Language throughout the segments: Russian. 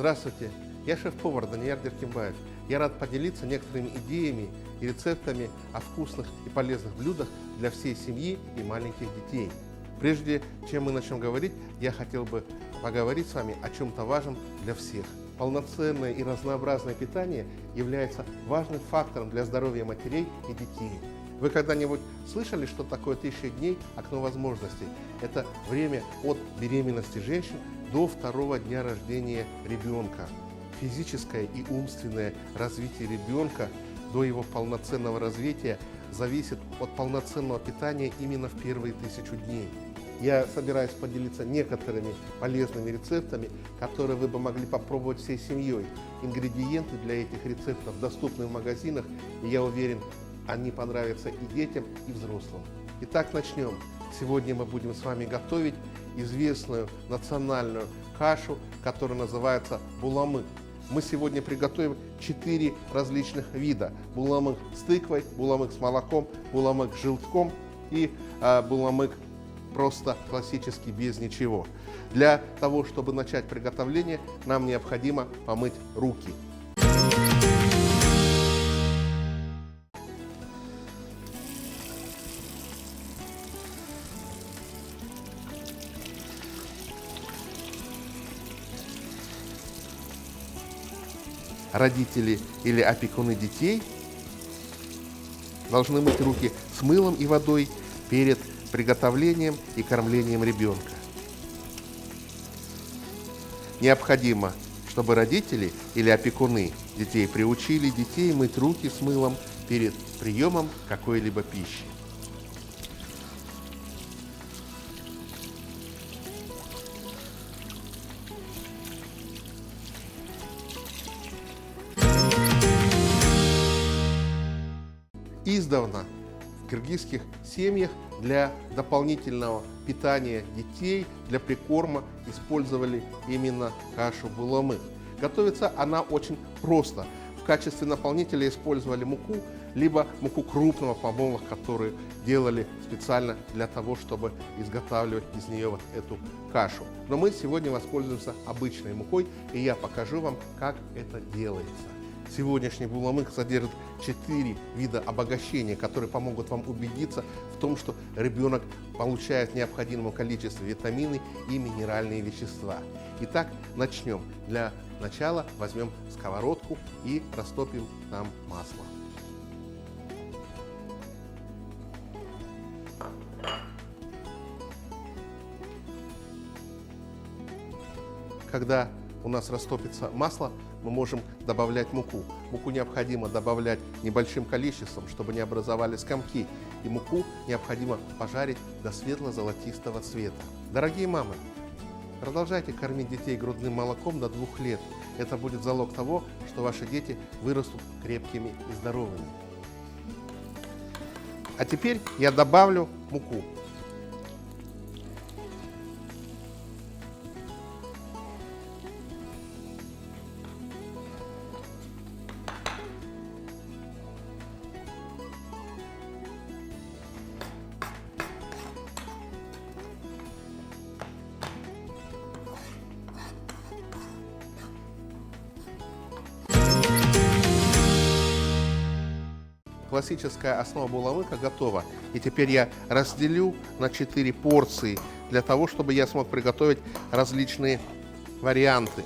Здравствуйте, я шеф-повар Данияр Деркембаев. Я рад поделиться некоторыми идеями и рецептами о вкусных и полезных блюдах для всей семьи и маленьких детей. Прежде чем мы начнем говорить, я хотел бы поговорить с вами о чем-то важном для всех. Полноценное и разнообразное питание является важным фактором для здоровья матерей и детей. Вы когда-нибудь слышали, что такое 1000 дней окно возможностей? Это время от беременности женщин до 2-го дня рождения ребенка. Физическое и умственное развитие ребенка до его полноценного развития зависит от полноценного питания именно в первые 1000 дней. Я собираюсь поделиться некоторыми полезными рецептами, которые вы бы могли попробовать всей семьей. Ингредиенты для этих рецептов доступны в магазинах, и я уверен, они понравятся и детям, и взрослым. Итак, начнем. Сегодня мы будем с вами готовить известную национальную кашу, которая называется буламык. Мы сегодня приготовим 4 различных вида. Буламык с тыквой, буламык с молоком, буламык с желтком и буламык просто классический, без ничего. Для того, чтобы начать приготовление, нам необходимо помыть руки. Родители или опекуны детей должны мыть руки с мылом и водой перед приготовлением и кормлением ребенка. Необходимо, чтобы родители или опекуны детей приучили детей мыть руки с мылом перед приемом какой-либо пищи. Издавна в киргизских семьях для дополнительного питания детей, для прикорма использовали именно кашу буламык. Готовится она очень просто. В качестве наполнителя использовали муку, либо муку крупного помола, которую делали специально для того, чтобы изготавливать из нее вот эту кашу. Но мы сегодня воспользуемся обычной мукой, и я покажу вам, как это делается. Сегодняшний буламык содержит 4 вида обогащения, которые помогут вам убедиться в том, что ребенок получает в необходимом количестве витамины и минеральные вещества. Итак, начнем. Для начала возьмем сковородку и растопим там масло. Когда у нас растопится масло, мы можем добавлять муку. Муку необходимо добавлять небольшим количеством, чтобы не образовались комки. И муку необходимо пожарить до светло-золотистого цвета. Дорогие мамы, продолжайте кормить детей грудным молоком до 2 лет. Это будет залог того, что ваши дети вырастут крепкими и здоровыми. А теперь я добавлю муку. Классическая основа буламыка готова. И теперь я разделю на 4 порции, для того, чтобы я смог приготовить различные варианты.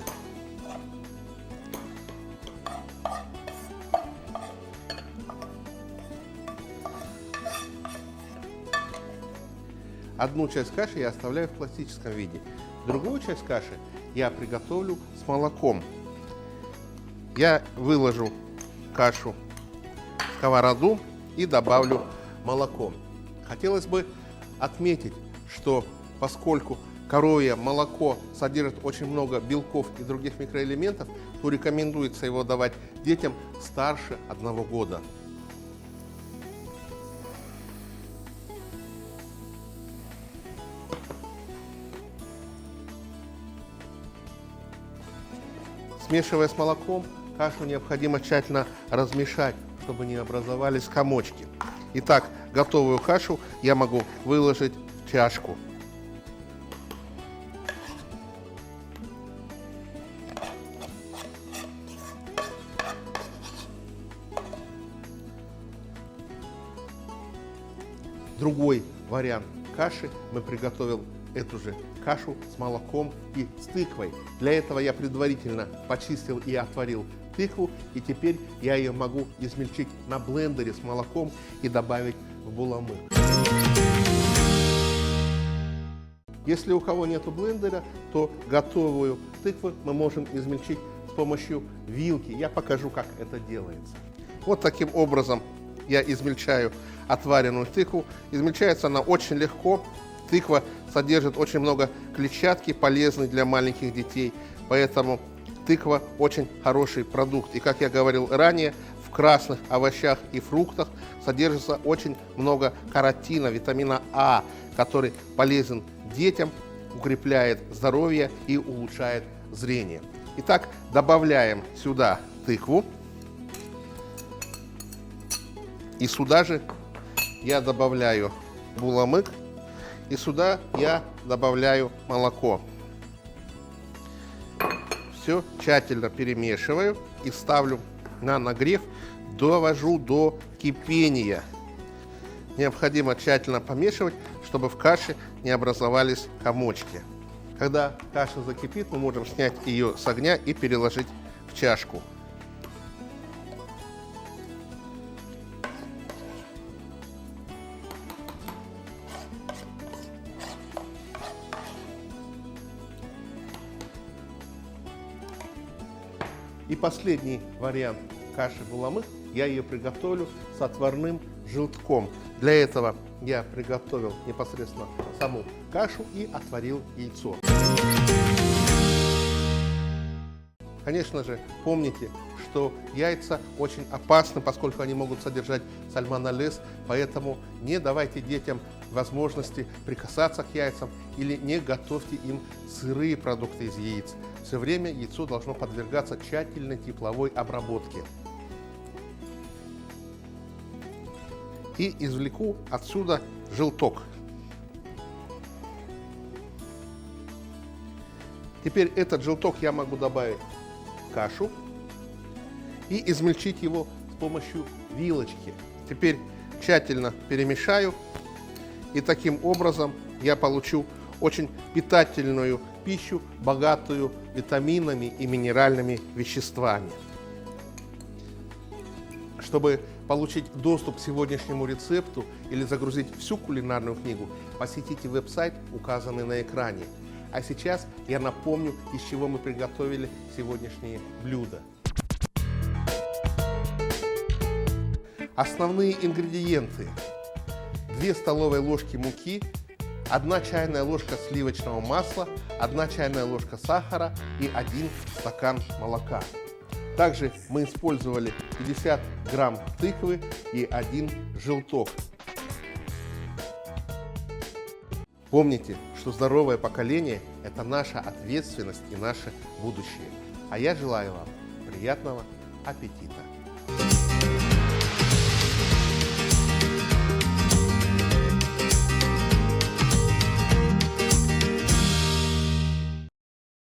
Одну часть каши я оставляю в классическом виде. Другую часть каши я приготовлю с молоком. Я выложу кашу в сковороду и добавлю молоко. Хотелось бы отметить, что поскольку коровье молоко содержит очень много белков и других микроэлементов, то рекомендуется его давать детям старше 1 года. Смешивая с молоком, кашу необходимо тщательно размешать, чтобы не образовались комочки. Итак, готовую кашу я могу выложить в чашку. другой вариант каши. Мы приготовим эту же кашу с молоком и с тыквой. Для этого я предварительно почистил и отварил тыкву, и теперь я ее могу измельчить на блендере с молоком и добавить в буламык. Если у кого нету блендера, то готовую тыкву мы можем измельчить с помощью вилки. Я покажу, как это делается. Вот таким образом я измельчаю отваренную тыкву. Измельчается она очень легко. Тыква содержит очень много клетчатки, полезной для маленьких детей, поэтому тыква очень хороший продукт. И, как я говорил ранее, в красных овощах и фруктах содержится очень много каротина, витамина А, который полезен детям, укрепляет здоровье и улучшает зрение. Итак, добавляем сюда тыкву. И сюда же я добавляю буламык. И сюда я добавляю молоко. Все тщательно перемешиваю и ставлю на нагрев, довожу до кипения. Необходимо тщательно помешивать, чтобы в каше не образовались комочки. Когда каша закипит, мы можем снять ее с огня и переложить в чашку. И последний вариант каши буламык, я ее приготовлю с отварным желтком. Для этого я приготовил непосредственно саму кашу и отварил яйцо. Конечно же, помните, что яйца очень опасны, поскольку они могут содержать сальмонеллез, поэтому не давайте детям возможности прикасаться к яйцам или не готовьте им сырые продукты из яиц. Все время яйцо должно подвергаться тщательной тепловой обработке. И извлеку отсюда желток. Теперь этот желток я могу добавить в кашу и измельчить его с помощью вилочки. Теперь тщательно перемешаю, и таким образом я получу очень питательную пищу, богатую витаминами и минеральными веществами. Чтобы получить доступ к сегодняшнему рецепту или загрузить всю кулинарную книгу, посетите веб-сайт, указанный на экране. А сейчас я напомню, из чего мы приготовили сегодняшние блюда. Основные ингредиенты: 2 столовые ложки муки, 1 чайная ложка сливочного масла, 1 чайная ложка сахара и 1 стакан молока. Также мы использовали 50 грамм тыквы и 1 желток. Помните, что здоровое поколение – это наша ответственность и наше будущее. А я желаю вам приятного аппетита!